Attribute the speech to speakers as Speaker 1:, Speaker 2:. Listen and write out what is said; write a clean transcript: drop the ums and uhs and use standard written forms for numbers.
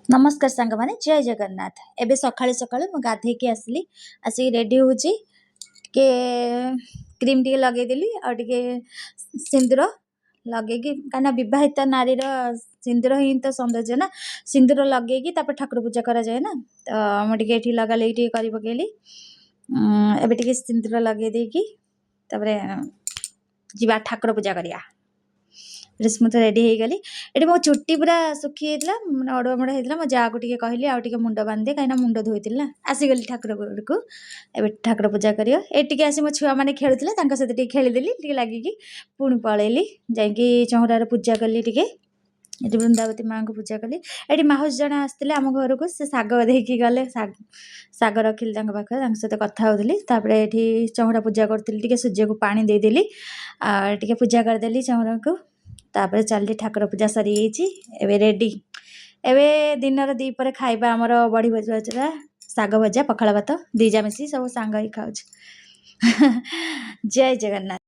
Speaker 1: नमस्कार सांग माने जय जगन्नाथ। एबे सकाळे सकाळे मु गाधेकी आसली आसी रेडी होची के क्रीम टी लगे देली और टिके सिंदूर लगे की काना विवाहित नारी रो सिंदूर ही तो सौंदर्य ना। सिंदूर लगे की तापर ठाकुर पूजा करा जाए ना। तो मु टिके एठी लगा ले टिके करि पकेली एबे टिके सिंदूर लगे देकी तापरे जीवा ठाकुर पूजा करिया। मुझे रेडी हो गली ये मो चुट्टी पूरा सुखी मैंने अड़ुआ मड़ा होता मो जा को कहली आउ टे मुंड बांधे कहीं मुंड धोई ना आसीगली ठाकुर को ए ठाकुर पूजा कर आसी मो छुआ मैंने खेलुले सहित खेलीदेली लगिकी पुणी पलैली जा चौरार पूजा कली टे ये वृंदावती माँ को पूजा कली ये माउस जन आसते आम घर को से शाग देकी गले शाग रखिली पाखे सहित कथा होली ये चौरा पूजा करी सूर्य को पानी देदेली टे पूजा करदेली चौरा को तापर चलती ठाकुर पूजा सरी एबे रेडी एबे दिन दीपर खाइबा आमर बड़ी भजा शाग भजा पखाड़ भात दीजा मिसी सब सांग ही खाऊ जय जगन्नाथ।